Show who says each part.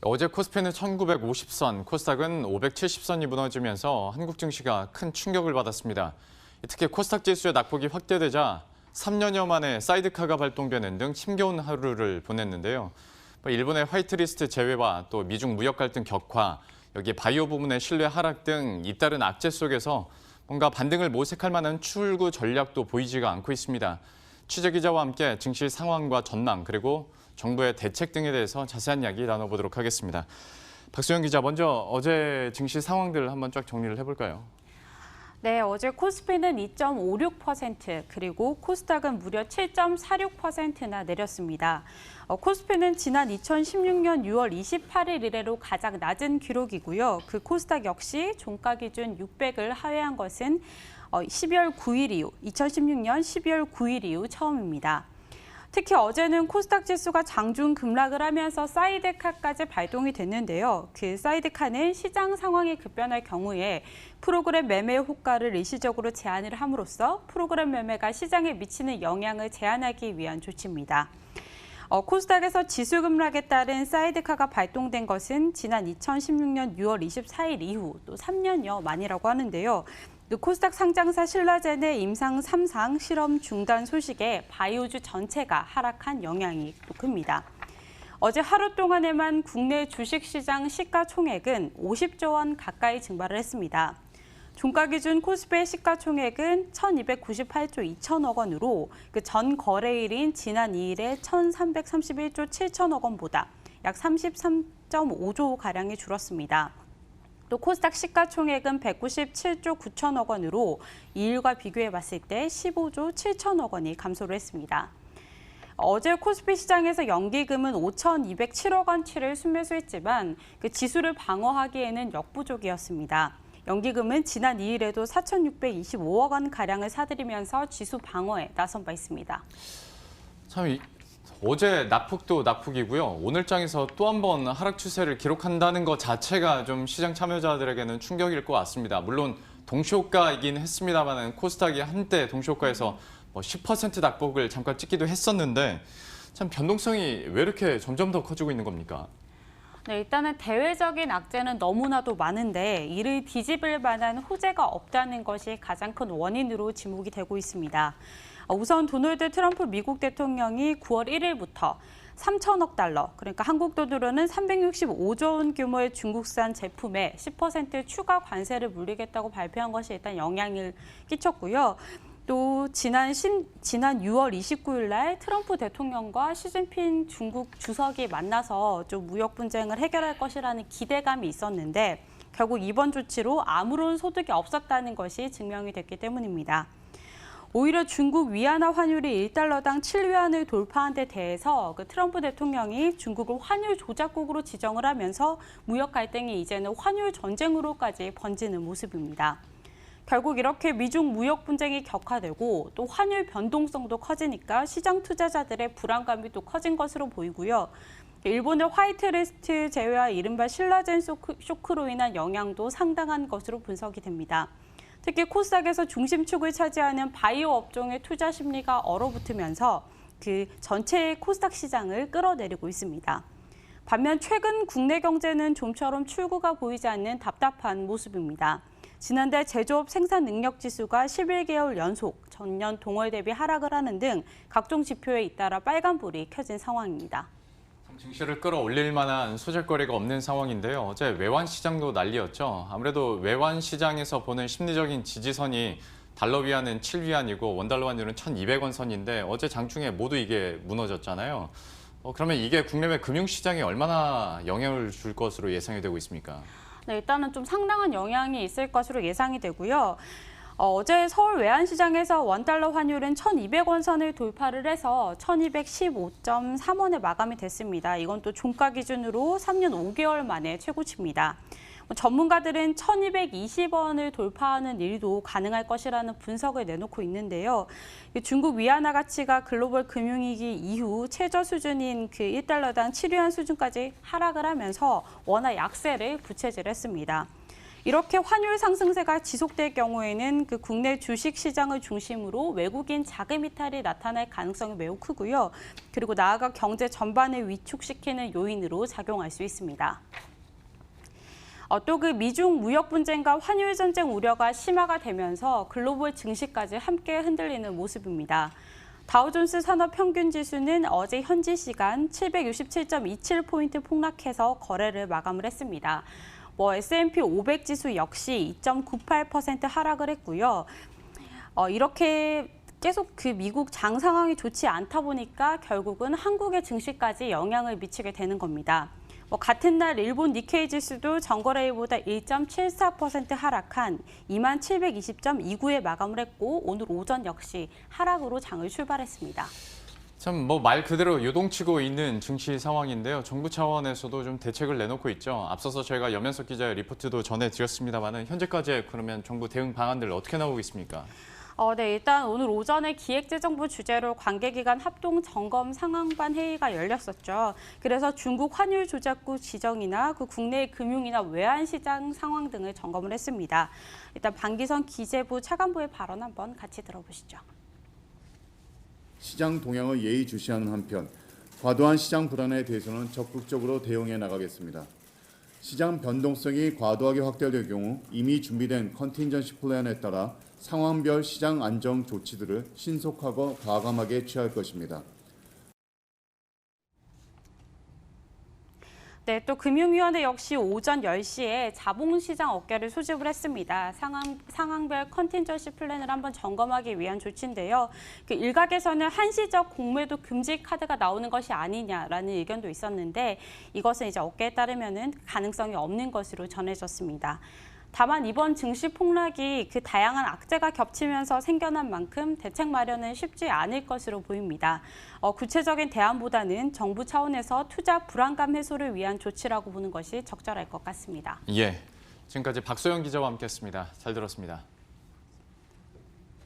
Speaker 1: 어제 코스피는 1950선, 코스닥은 570선이 무너지면서 한국 증시가 큰 충격을 받았습니다. 특히 코스닥 지수의 낙폭이 확대되자 3년여 만에 사이드카가 발동되는 등 힘겨운 하루를 보냈는데요. 일본의 화이트리스트 제외와 또 미중 무역 갈등 격화, 여기 바이오 부문의 신뢰 하락 등 잇따른 악재 속에서 뭔가 반등을 모색할 만한 출구 전략도 보이지가 않고 있습니다. 취재기자와 함께 증시 상황과 전망 그리고 정부의 대책 등에 대해서 자세한 이야기 나눠보도록 하겠습니다. 박수영 기자, 먼저 어제 증시 상황들 한번 쫙 정리를 해볼까요?
Speaker 2: 네, 어제 코스피는 2.56% 그리고 코스닥은 무려 7.46%나 내렸습니다. 코스피는 지난 2016년 6월 28일 이래로 가장 낮은 기록이고요. 그 코스닥 역시 종가 기준 600을 하회한 것은 12월 9일 이후, 2016년 12월 9일 이후 처음입니다. 특히 어제는 코스닥 지수가 장중 급락을 하면서 사이드카까지 발동이 됐는데요. 그 사이드카는 시장 상황이 급변할 경우에 프로그램 매매 호가를 일시적으로 제한을 함으로써 프로그램 매매가 시장에 미치는 영향을 제한하기 위한 조치입니다. 코스닥에서 지수 급락에 따른 사이드카가 발동된 것은 지난 2016년 6월 24일 이후 또 3년여 만이라고 하는데요. 코스닥 상장사 신라젠의 임상 3상 실험 중단 소식에 바이오주 전체가 하락한 영향이 또 큽니다. 어제 하루 동안에만 국내 주식시장 시가총액은 50조 원 가까이 증발을 했습니다. 종가 기준 코스피의 시가총액은 1,298조 2천억 원으로 그 전 거래일인 지난 2일에 1,331조 7천억 원보다 약 33.5조가량이 줄었습니다. 또 코스닥 시가총액은 197조 9천억 원으로 2일과 비교해 봤을 때 15조 7천억 원이 감소를 했습니다. 어제 코스피 시장에서 연기금은 5,207억 원치를 순매수했지만 그 지수를 방어하기에는 역부족이었습니다. 연기금은 지난 2일에도 4,625억 원 가량을 사들이면서 지수 방어에 나선 바 있습니다.
Speaker 1: 참 어제 낙폭도 낙폭이고요. 오늘장에서 또 한 번 하락 추세를 기록한다는 것 자체가 좀 시장 참여자들에게는 충격일 것 같습니다. 물론 동시호가이긴 했습니다만 코스닥이 한때 동시호가에서 10% 낙폭을 잠깐 찍기도 했었는데 참 변동성이 왜 이렇게 점점 더 커지고 있는 겁니까?
Speaker 2: 네, 일단은 대외적인 악재는 너무나도 많은데 이를 뒤집을 만한 호재가 없다는 것이 가장 큰 원인으로 지목이 되고 있습니다. 우선 도널드 트럼프 미국 대통령이 9월 1일부터 3천억 달러, 그러니까 한국 돈으로는 365조 원 규모의 중국산 제품에 10% 추가 관세를 물리겠다고 발표한 것이 일단 영향을 끼쳤고요. 또 지난 6월 29일 날 트럼프 대통령과 시진핑 중국 주석이 만나서 좀 무역 분쟁을 해결할 것이라는 기대감이 있었는데 결국 이번 조치로 아무런 소득이 없었다는 것이 증명이 됐기 때문입니다. 오히려 중국 위안화 환율이 1달러당 7위안을 돌파한 데 대해서 그 트럼프 대통령이 중국을 환율 조작국으로 지정을 하면서 무역 갈등이 이제는 환율 전쟁으로까지 번지는 모습입니다. 결국 이렇게 미중 무역 분쟁이 격화되고 또 환율 변동성도 커지니까 시장 투자자들의 불안감이 또 커진 것으로 보이고요. 일본의 화이트리스트 제외와 이른바 신라젠 쇼크로 인한 영향도 상당한 것으로 분석이 됩니다. 특히 코스닥에서 중심축을 차지하는 바이오 업종의 투자 심리가 얼어붙으면서 그 전체 코스닥 시장을 끌어내리고 있습니다. 반면 최근 국내 경제는 좀처럼 출구가 보이지 않는 답답한 모습입니다. 지난달 제조업 생산 능력 지수가 11개월 연속 전년 동월 대비 하락을 하는 등 각종 지표에 잇따라 빨간불이 켜진 상황입니다.
Speaker 1: 증시를 끌어올릴 만한 소재거리가 없는 상황인데요. 어제 외환 시장도 난리였죠. 아무래도 외환 시장에서 보는 심리적인 지지선이 달러 위안은 7위안이고 원달러 환율은 1,200원 선인데 어제 장중에 모두 이게 무너졌잖아요. 그러면 이게 국내외 금융시장에 얼마나 영향을 줄 것으로 예상이 되고 있습니까?
Speaker 2: 네, 일단은 좀 상당한 영향이 있을 것으로 예상이 되고요. 어제 서울 외환시장에서 원달러 환율은 1,200원 선을 돌파를 해서 1,215.3원에 마감이 됐습니다. 이건 또 종가 기준으로 3년 5개월 만에 최고치입니다. 전문가들은 1,220원을 돌파하는 일도 가능할 것이라는 분석을 내놓고 있는데요. 중국 위안화 가치가 글로벌 금융위기 이후 최저 수준인 그 1달러당 7위안 수준까지 하락을 하면서 원화 약세를 부채질했습니다. 이렇게 환율 상승세가 지속될 경우에는 그 국내 주식 시장을 중심으로 외국인 자금 이탈이 나타날 가능성이 매우 크고요. 그리고 나아가 경제 전반을 위축시키는 요인으로 작용할 수 있습니다. 또 그 미중 무역 분쟁과 환율 전쟁 우려가 심화가 되면서 글로벌 증시까지 함께 흔들리는 모습입니다. 다우존스 산업 평균 지수는 어제 현지 시간 767.27포인트 폭락해서 거래를 마감을 했습니다. S&P 500 지수 역시 2.98% 하락을 했고요. 이렇게 계속 그 미국 장 상황이 좋지 않다 보니까 결국은 한국의 증시까지 영향을 미치게 되는 겁니다. 같은 날 일본 니케이 지수도 전거래일보다 1.74% 하락한 2720.29에 마감을 했고 오늘 오전 역시 하락으로 장을 출발했습니다.
Speaker 1: 참 말 그대로 요동치고 있는 증시 상황인데요. 정부 차원에서도 좀 대책을 내놓고 있죠. 앞서서 저희가 염현석 기자의 리포트도 전해드렸습니다만 현재까지 그러면 정부 대응 방안들 어떻게 나오고 있습니까?
Speaker 2: 네, 일단 오늘 오전에 기획재정부 주재로 관계기관 합동 점검 상황반 회의가 열렸었죠. 그래서 중국 환율 조작국 지정이나 그 국내 금융이나 외환 시장 상황 등을 점검을 했습니다. 일단 방기선 기재부 차관보의 발언 한번 같이 들어보시죠.
Speaker 3: 시장 동향을 예의주시하는 한편 과도한 시장 불안에 대해서는 적극적으로 대응해 나가겠습니다. 시장 변동성이 과도하게 확대될 경우 이미 준비된 컨틴전시 플랜에 따라 상황별 시장 안정 조치들을 신속하고 과감하게 취할 것입니다.
Speaker 2: 네, 또 금융위원회 역시 오전 10시에 자본시장 어깨를 소집을 했습니다. 상황별 컨틴전시 플랜을 한번 점검하기 위한 조치인데요. 그 일각에서는 한시적 공매도 금지 카드가 나오는 것이 아니냐라는 의견도 있었는데 이것은 이제 어깨에 따르면은 가능성이 없는 것으로 전해졌습니다. 다만 이번 증시 폭락이 그 다양한 악재가 겹치면서 생겨난 만큼 대책 마련은 쉽지 않을 것으로 보입니다. 구체적인 대안보다는 정부 차원에서 투자 불안감 해소를 위한 조치라고 보는 것이 적절할 것 같습니다.
Speaker 1: 예, 지금까지 박소영 기자와 함께했습니다. 잘 들었습니다.